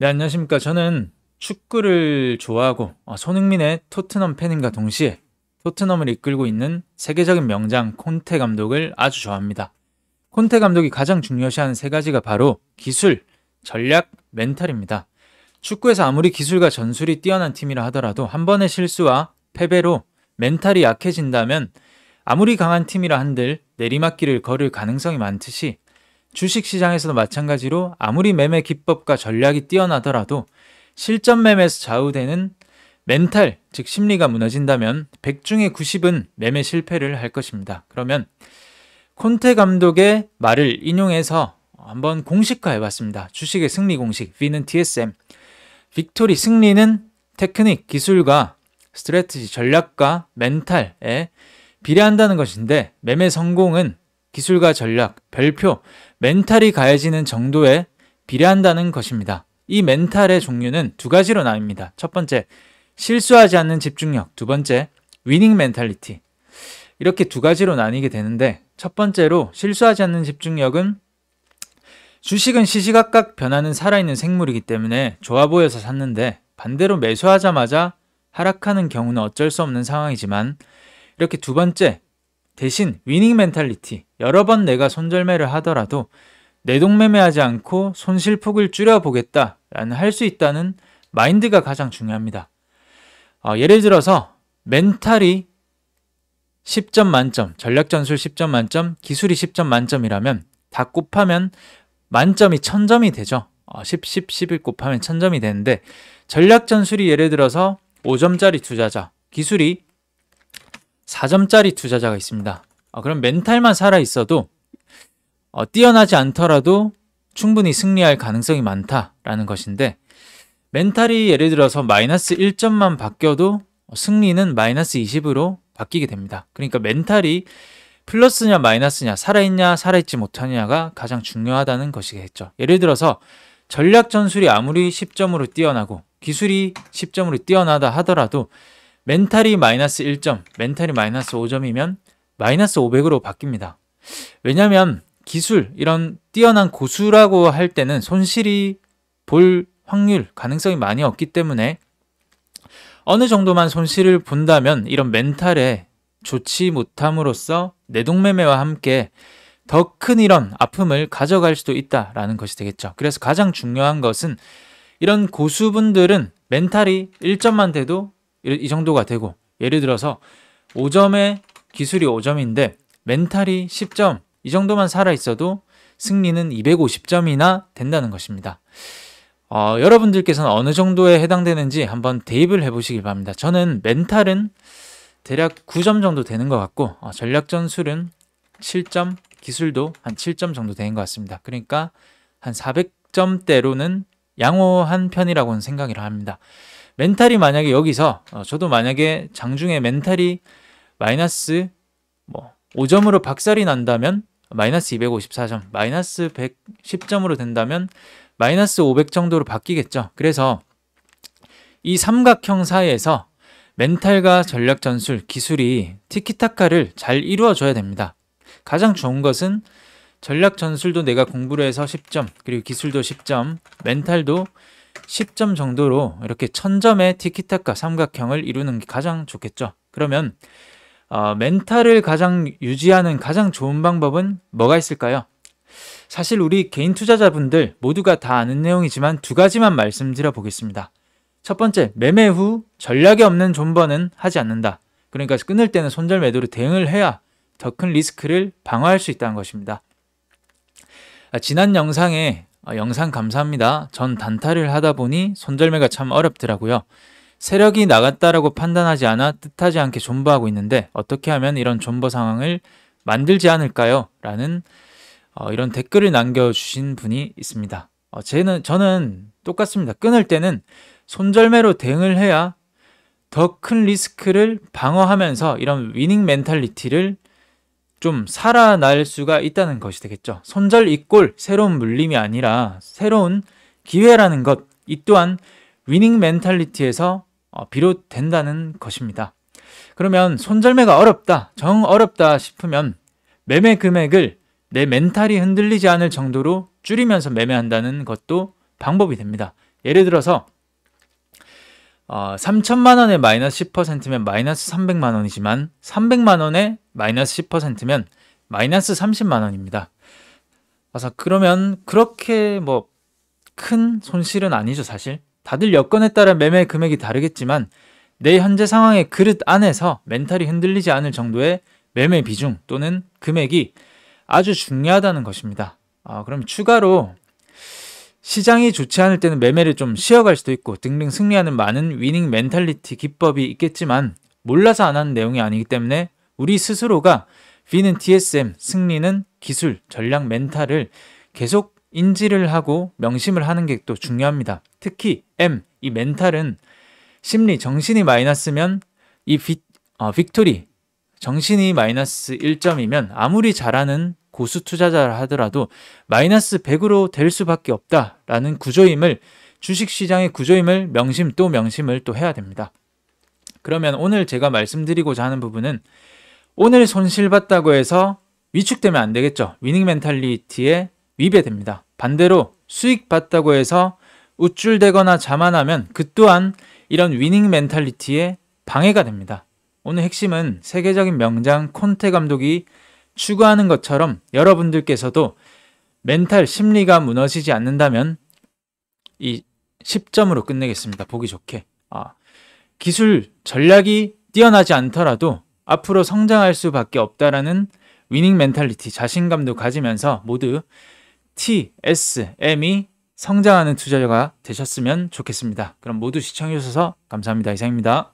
네, 안녕하십니까. 저는 축구를 좋아하고 손흥민의 토트넘 팬임과 동시에 토트넘을 이끌고 있는 세계적인 명장 콘테 감독을 아주 좋아합니다. 콘테 감독이 가장 중요시하는 세 가지가 바로 기술, 전략, 멘탈입니다. 축구에서 아무리 기술과 전술이 뛰어난 팀이라 하더라도 한 번의 실수와 패배로 멘탈이 약해진다면 아무리 강한 팀이라 한들 내리막길을 걸을 가능성이 많듯이 주식시장에서도 마찬가지로 아무리 매매 기법과 전략이 뛰어나더라도 실전 매매에서 좌우되는 멘탈, 즉 심리가 무너진다면 100 중에 90은 매매 실패를 할 것입니다. 그러면 콘테 감독의 말을 인용해서 한번 공식화해봤습니다. 주식의 승리 공식, V는 TSM, 빅토리 승리는 테크닉, 기술과 스트래티지, 전략과 멘탈에 비례한다는 것인데 매매 성공은 기술과 전략, 별표, 멘탈이 가해지는 정도에 비례한다는 것입니다. 이 멘탈의 종류는 두 가지로 나뉩니다. 첫 번째, 실수하지 않는 집중력. 두 번째, 위닝 멘탈리티. 이렇게 두 가지로 나뉘게 되는데 첫 번째로 실수하지 않는 집중력은 주식은 시시각각 변하는 살아있는 생물이기 때문에 좋아 보여서 샀는데 반대로 매수하자마자 하락하는 경우는 어쩔 수 없는 상황이지만 이렇게 두 번째, 대신 위닝 멘탈리티, 여러 번 내가 손절매를 하더라도 내동매매하지 않고 손실폭을 줄여보겠다라는 할 수 있다는 마인드가 가장 중요합니다. 예를 들어서 멘탈이 10점 만점, 전략전술 10점 만점, 기술이 10점 만점이라면 다 곱하면 만점이 1000점이 되죠. 10, 11 곱하면 1000점이 되는데 전략전술이 예를 들어서 5점짜리 투자자, 기술이 4점짜리 투자자가 있습니다. 그럼 멘탈만 살아있어도 뛰어나지 않더라도 충분히 승리할 가능성이 많다라는 것인데 멘탈이 예를 들어서 마이너스 1점만 바뀌어도 승리는 마이너스 20으로 바뀌게 됩니다. 그러니까 멘탈이 플러스냐 마이너스냐, 살아있냐 살아있지 못하냐가 가장 중요하다는 것이겠죠. 예를 들어서 전략 전술이 아무리 10점으로 뛰어나고 기술이 10점으로 뛰어나다 하더라도 멘탈이 마이너스 1점, 멘탈이 마이너스 5점이면 마이너스 500으로 바뀝니다. 왜냐하면 기술, 이런 뛰어난 고수라고 할 때는 손실이 볼 확률, 가능성이 많이 없기 때문에 어느 정도만 손실을 본다면 이런 멘탈에 좋지 못함으로써 내동매매와 함께 더 큰 이런 아픔을 가져갈 수도 있다라는 것이 되겠죠. 그래서 가장 중요한 것은 이런 고수분들은 멘탈이 1점만 돼도 이 정도가 되고 예를 들어서 5점에 기술이 5점인데 멘탈이 10점 이 정도만 살아있어도 승리는 250점이나 된다는 것입니다. 여러분들께서는 어느 정도에 해당되는지 한번 대입을 해보시길 바랍니다. 저는 멘탈은 대략 9점 정도 되는 것 같고 전략 전술은 7점, 기술도 한 7점 정도 되는 것 같습니다. 그러니까 한 400점대로는 양호한 편이라고는 생각을 합니다. 멘탈이 만약에 여기서 저도 만약에 장중에 멘탈이 마이너스 5점으로 박살이 난다면 마이너스 254점, 마이너스 110점으로 된다면 마이너스 500 정도로 바뀌겠죠. 그래서 이 삼각형 사이에서 멘탈과 전략 전술, 기술이 티키타카를 잘 이루어줘야 됩니다. 가장 좋은 것은 전략 전술도 내가 공부를 해서 10점, 그리고 기술도 10점, 멘탈도 10점 정도로 이렇게 1000점의 티키타카 삼각형을 이루는 게 가장 좋겠죠. 그러면 멘탈을 가장 유지하는 가장 좋은 방법은 뭐가 있을까요? 사실 우리 개인 투자자분들 모두가 다 아는 내용이지만 두 가지만 말씀드려 보겠습니다. 첫 번째, 매매 후 전략이 없는 존버는 하지 않는다. 그러니까 끊을 때는 손절 매도로 대응을 해야 더 큰 리스크를 방어할 수 있다는 것입니다. 지난 영상에 영상 감사합니다. 전 단타를 하다 보니 손절매가 참 어렵더라고요. 세력이 나갔다라고 판단하지 않아 뜻하지 않게 존버하고 있는데 어떻게 하면 이런 존버 상황을 만들지 않을까요? 라는 이런 댓글을 남겨주신 분이 있습니다. 저는 똑같습니다. 끊을 때는 손절매로 대응을 해야 더 큰 리스크를 방어하면서 이런 위닝 멘탈리티를 좀 살아날 수가 있다는 것이 되겠죠. 손절 이꼴 새로운 물림이 아니라 새로운 기회라는 것, 이 또한 위닝 멘탈리티에서 비롯된다는 것입니다. 그러면 손절매가 어렵다, 정 어렵다 싶으면 매매 금액을 내 멘탈이 흔들리지 않을 정도로 줄이면서 매매한다는 것도 방법이 됩니다. 예를 들어서 3천만 원에 마이너스 10%면 마이너스 300만 원이지만 300만 원에 마이너스 10%면 마이너스 30만 원입니다. 그래서 그러면 그렇게 뭐 큰 손실은 아니죠, 사실. 다들 여건에 따라 매매 금액이 다르겠지만 내 현재 상황의 그릇 안에서 멘탈이 흔들리지 않을 정도의 매매 비중 또는 금액이 아주 중요하다는 것입니다. 그럼 추가로 시장이 좋지 않을 때는 매매를 좀 쉬어갈 수도 있고 등등 승리하는 많은 위닝 멘탈리티 기법이 있겠지만 몰라서 안 하는 내용이 아니기 때문에 우리 스스로가 V는 TSM, 승리는 기술, 전략, 멘탈을 계속 인지를 하고 명심을 하는 게 또 중요합니다. 특히 M, 이 멘탈은 심리, 정신이 마이너스면 이 빅토리, 정신이 마이너스 1점이면 아무리 잘하는 고수 투자자라 하더라도 마이너스 100으로 될 수밖에 없다라는 구조임을, 주식시장의 구조임을 명심을 또 해야 됩니다. 그러면 오늘 제가 말씀드리고자 하는 부분은 오늘 손실봤다고 해서 위축되면 안 되겠죠. 위닝 멘탈리티에 위배됩니다. 반대로 수익 봤다고 해서 우쭐대거나 자만하면 그 또한 이런 위닝 멘탈리티에 방해가 됩니다. 오늘 핵심은 세계적인 명장 콘테 감독이 추구하는 것처럼 여러분들께서도 멘탈 심리가 무너지지 않는다면 이 10점으로 끝내겠습니다. 보기 좋게. 기술 전략이 뛰어나지 않더라도 앞으로 성장할 수밖에 없다라는 위닝 멘탈리티, 자신감도 가지면서 모두 TSM이 성장하는 투자자가 되셨으면 좋겠습니다. 그럼 모두 시청해주셔서 감사합니다. 이상입니다.